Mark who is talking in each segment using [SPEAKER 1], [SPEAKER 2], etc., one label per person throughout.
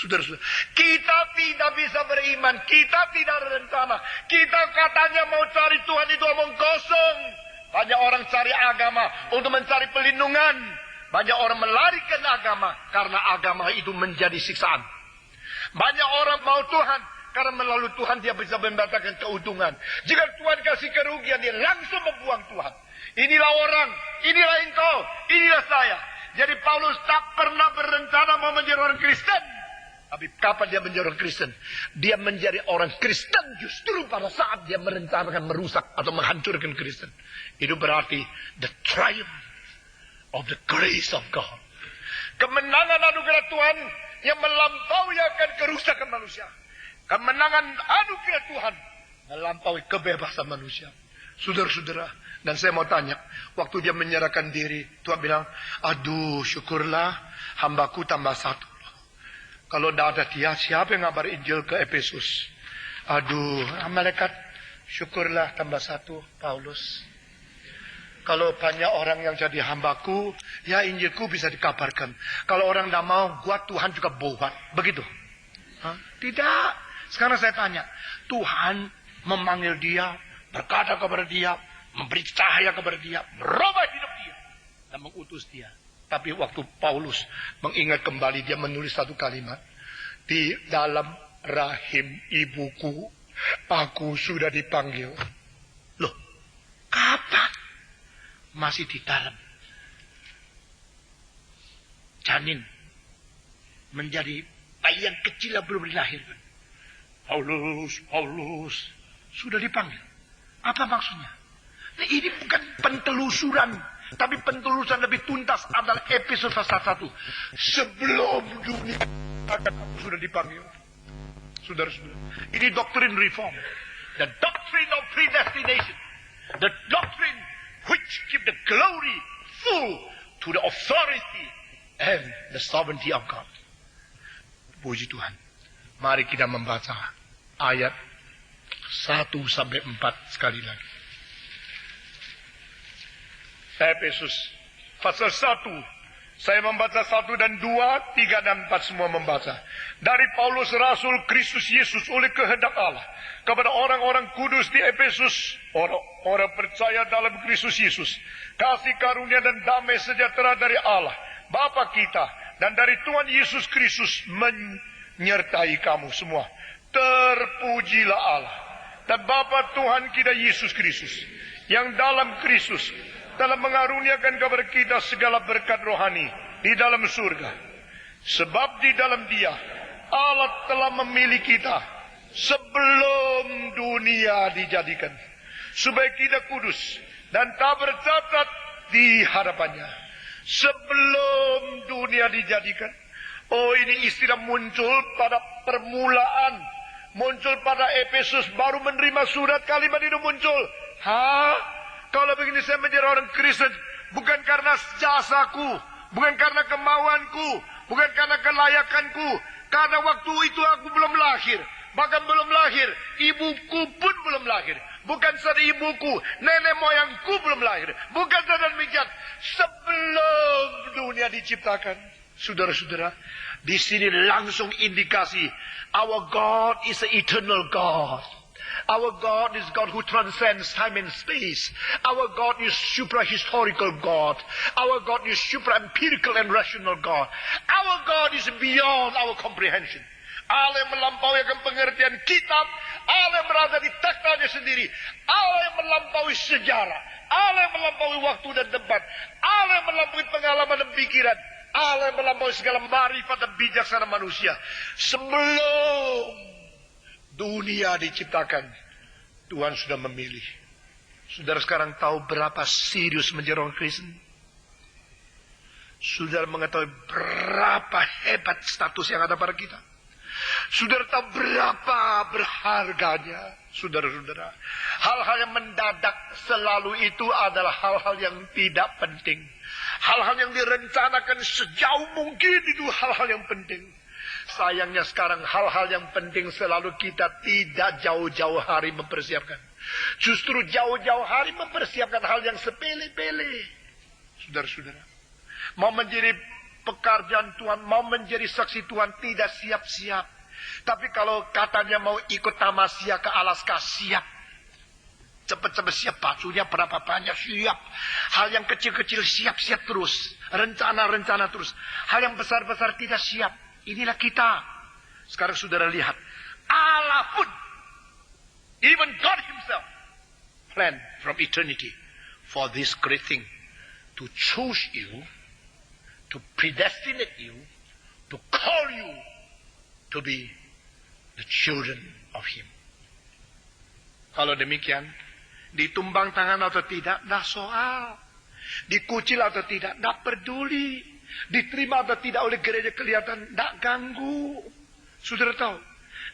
[SPEAKER 1] Saudara-saudara, kita tidak bisa beriman, kita tidak ada rencana. Kita katanya mau cari Tuhan itu omong kosong. Banyak orang cari agama untuk mencari pelindungan. Banyak orang melarikan agama karena agama itu menjadi siksaan. Banyak orang mau Tuhan karena melalui Tuhan dia bisa mendatangkan keuntungan. Jika Tuhan kasih kerugian, dia langsung membuang Tuhan. Inilah orang, inilah engkau, inilah saya. Jadi Paulus tak pernah berencana mau menjadi orang Kristen. Tapi kapan dia menjadi orang Kristen? Dia menjadi orang Kristen justru pada saat dia merencanakan merusak atau menghancurkan Kristen. Itu berarti the triumph of the grace of God. Kemenangan anugerah Tuhan yang melampaui akan kerusakan manusia. Kemenangan anugerah Tuhan melampaui kebebasan manusia. Saudara-saudara, dan saya mau tanya, waktu dia menyerahkan diri, Tuhan bilang, aduh syukurlah hambaku tambah satu. Kalau tidak ada dia, siapa yang ngabar Injil ke Efesus? Aduh, malaikat, syukurlah tambah satu, Paulus. Kalau banyak orang yang jadi hambaku, ya Injilku bisa dikabarkan. Kalau orang tidak mau, gua Tuhan juga buat. Begitu? Hah? Tidak. Sekarang saya tanya, Tuhan memanggil dia, berkata kepada dia, memberi cahaya kepada dia, merubah hidup dia, dan mengutus dia. Tapi waktu Paulus mengingat kembali, dia menulis satu kalimat. Di dalam rahim ibuku, aku sudah dipanggil. Loh, kapan? Masih di dalam janin. Menjadi bayi yang kecil yang belum dilahirkan. Paulus, Paulus, sudah dipanggil. Apa maksudnya? Nah, ini bukan pentelusuran. Tapi pentelusuran lebih tuntas adalah Efesus pasal 1. Sebelum dunia aku sudah dipanggil. Saudara-saudara, ini doktrin reform. The doctrine of predestination. The doctrine which give the glory full to the authority and the sovereignty of God. Puji Tuhan. Mari kita membaca ayat 1 sampai 4 sekali lagi. Efesus pasal 1. Saya membaca 1 dan 2, 3 dan 4 semua membaca. Dari Paulus Rasul Kristus Yesus oleh kehendak Allah kepada orang-orang kudus di Efesus, orang-orang percaya dalam Kristus Yesus, kasih karunia dan damai sejahtera dari Allah Bapa kita dan dari Tuhan Yesus Kristus menyertai kamu semua. Terpujilah Allah dan Bapa Tuhan kita Yesus Kristus, yang dalam Kristus telah mengaruniakan kepada kita segala berkat rohani di dalam surga. Sebab di dalam Dia Allah telah memilih kita sebelum dunia dijadikan, supaya kita kudus dan tak bercacat di hadapannya. Sebelum dunia dijadikan. Oh, ini istilah muncul pada permulaan, muncul pada Efesus, baru menerima surat, kalimat itu muncul. Hah? Kalau begini saya menjadi orang Kristen, bukan karena jasaku, bukan karena kemauanku, bukan karena kelayakanku, karena waktu itu aku belum lahir, bahkan belum lahir, ibuku pun belum lahir, bukan saja ibuku, nenek moyangku belum lahir, bukan saja demikian, sebelum dunia diciptakan. Saudara-saudara, di sini langsung indikasi, our God is an eternal God. Our God is God who transcends time and space. Our God is supra-historical God. Our God is supra-empirical and rational God. Our God is beyond our comprehension. Allah yang melampaui akan pengertian kitab. Allah yang berada di taktanya sendiri. Allah yang melampaui sejarah. Allah yang melampaui waktu dan tempat. Allah yang melampaui pengalaman dan pikiran. Allah yang melampaui segala marifat dan bijaksana manusia. Sebelum dunia diciptakan, Tuhan sudah memilih. Saudara sekarang tahu berapa serius menjadi orang Kristen? Saudara mengetahui berapa hebat status yang ada pada kita? Saudara tahu berapa berharganya? Saudara-saudara, hal-hal yang mendadak selalu itu adalah hal-hal yang tidak penting. Hal-hal yang direncanakan sejauh mungkin itu hal-hal yang penting. Sayangnya sekarang hal-hal yang penting selalu kita tidak jauh-jauh hari mempersiapkan. Justru jauh-jauh hari mempersiapkan hal yang sepele-pele. Saudara-saudara, mau menjadi pekerjaan Tuhan, mau menjadi saksi Tuhan, tidak siap-siap. Tapi kalau katanya mau ikut tamasya ke Alaska, siap. Cepat-cepat siap, bajunya berapa banyak, siap. Hal yang kecil-kecil siap-siap terus. Rencana-rencana terus. Hal yang besar-besar tidak siap. Inilah kita. Sekarang saudara lihat. Allah pun, even God himself, plan from eternity for this great thing. To choose you, to predestinate you, to call you to be the children of Him. Kalau demikian, ditumbang tangan atau tidak, tidak soal. Dikucil atau tidak, tidak peduli. Diterima atau tidak oleh gereja kelihatan, tidak ganggu. Saudara tahu?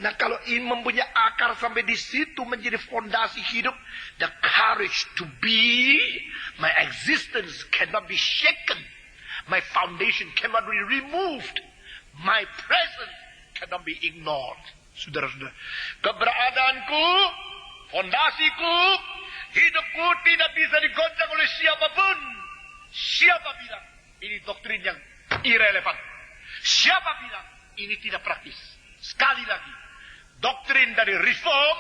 [SPEAKER 1] Nah, kalau ini mempunyai akar sampai di situ menjadi fondasi hidup, the courage to be, my existence cannot be shaken. My foundation cannot be removed. My presence cannot be ignored. Saudara-saudara, keberadaanku, fondasiku, hidupku tidak bisa digoncang oleh siapapun. Siapa bilang ini doktrin yang irrelevan? Siapa bilang ini tidak praktis? Sekali lagi, doktrin dari reform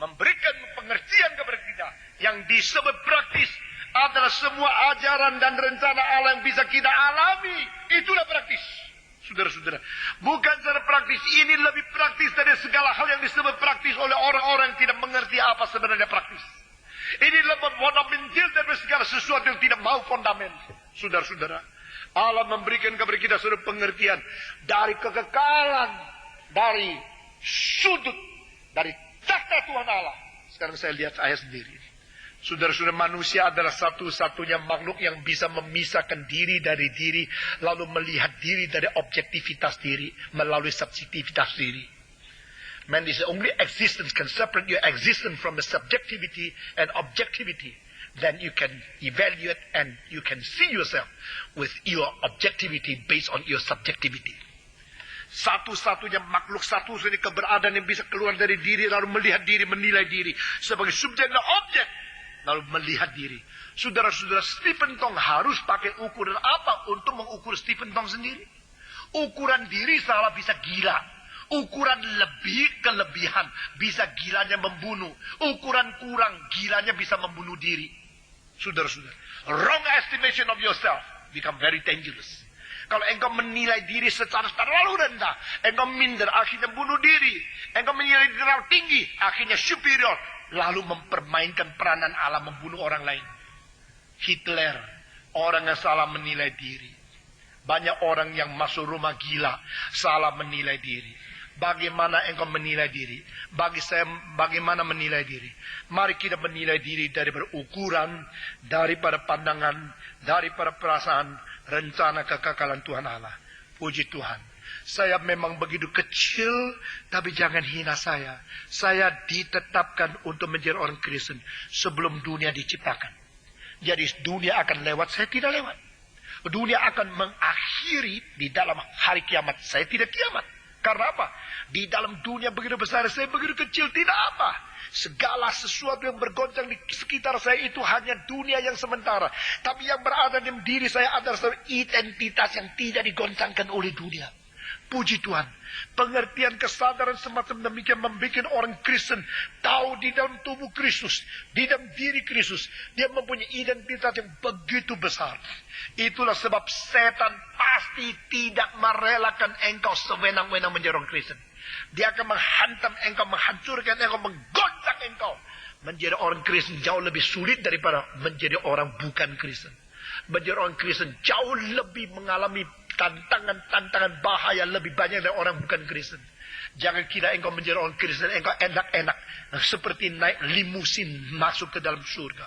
[SPEAKER 1] memberikan pengertian kepada kita yang disebut praktis adalah semua ajaran dan rencana Allah yang bisa kita alami. Itulah praktis. Saudara-saudara, bukan secara praktis. Ini lebih praktis dari segala hal yang disebut praktis oleh orang-orang yang tidak mengerti apa sebenarnya praktis. Ini lebih fundamental dari segala sesuatu yang tidak mau fondamen. Saudara-saudara, Allah memberikan kepada kita suatu pengertian dari kekekalan, dari sudut, dari takhta Tuhan Allah. Sekarang saya lihat saya sendiri. Saudara-saudara, manusia adalah satu-satunya makhluk yang bisa memisahkan diri dari diri, lalu melihat diri dari objektivitas diri, melalui subjektivitas diri. Man is the only existence can separate your existence from the subjectivity and objectivity. Then you can evaluate and you can see yourself with your objectivity based on your subjectivity. Satu-satunya makhluk, satu-satunya keberadaan yang bisa keluar dari diri, lalu melihat diri, menilai diri sebagai subjek dan objek, lalu melihat diri. Saudara-saudara, Stephen Tong harus pakai ukuran apa untuk mengukur Stephen Tong sendiri? Ukuran diri salah bisa gila. Ukuran lebih kelebihan bisa gilanya membunuh. Ukuran kurang gilanya bisa membunuh diri. Saudara-saudara, wrong estimation of yourself become very dangerous. Kalau engkau menilai diri secara terlalu rendah, engkau minder, akhirnya bunuh diri. Engkau menilai diri terlalu tinggi, akhirnya superior, lalu mempermainkan peranan Allah membunuh orang lain. Hitler, orang yang salah menilai diri. Banyak orang yang masuk rumah gila, salah menilai diri. Bagaimana engkau menilai diri? Bagi saya, bagaimana menilai diri? Mari kita menilai diri daripada ukuran, daripada pandangan, daripada perasaan, rencana kekekalan Tuhan Allah. Puji Tuhan. Saya memang begitu kecil, tapi jangan hina saya. Saya ditetapkan untuk menjadi orang Kristen sebelum dunia diciptakan. Jadi dunia akan lewat, saya tidak lewat. Dunia akan mengakhiri di dalam hari kiamat. Saya tidak kiamat. Karena apa? Di dalam dunia begitu besar, saya begitu kecil, tidak apa. Segala sesuatu yang bergoncang di sekitar saya itu hanya dunia yang sementara. Tapi yang berada dalam diri saya adalah satu identitas yang tidak digoncangkan oleh dunia. Puji Tuhan. Pengertian kesadaran semacam demikian membuat orang Kristen tahu di dalam tubuh Kristus, di dalam diri Kristus, dia mempunyai identitas yang begitu besar. Itulah sebab setan pasti tidak merelakan engkau sewenang-wenang menjadi orang Kristen. Dia akan menghantam engkau, menghancurkan engkau, menggoncang engkau. Menjadi orang Kristen jauh lebih sulit daripada menjadi orang bukan Kristen. Menjadi orang Kristen jauh lebih mengalami tantangan bahaya lebih banyak dari orang bukan Kristen. Jangan kira engkau menjadi orang Kristen, engkau enak-enak seperti naik limusin masuk ke dalam surga.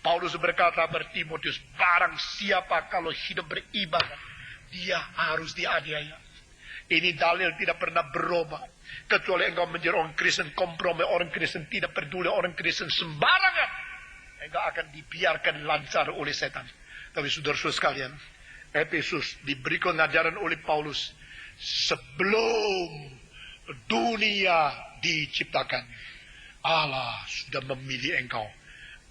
[SPEAKER 1] Paulus berkata kepada Timotius, barang siapa kalau hidup beribadah, dia harus dianiaya. Ini dalil tidak pernah berubah. Kecuali engkau menjadi orang Kristen kompromi, orang Kristen tidak peduli, orang Kristen sembarangan, engkau akan dibiarkan lancar oleh setan. Tapi saudara-saudara sekalian, Efesus diberi pengajaran oleh Paulus sebelum dunia diciptakan. Allah sudah memilih engkau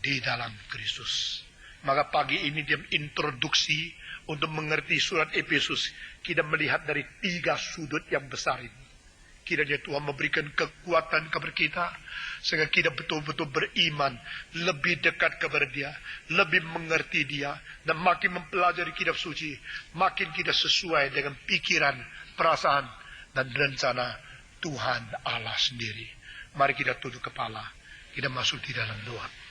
[SPEAKER 1] di dalam Kristus. Maka pagi ini dia introduksi Untuk mengerti surat Efesus, kita melihat dari 3 sudut yang besar ini. Kiranya Tuhan memberikan kekuatan kepada kita, sehingga kita betul-betul beriman, lebih dekat kepada Dia, lebih mengerti Dia, dan makin mempelajari kitab suci, makin kita sesuai dengan pikiran, perasaan, dan rencana Tuhan Allah sendiri. Mari kita tunduk kepala, kita masuk di dalam doa.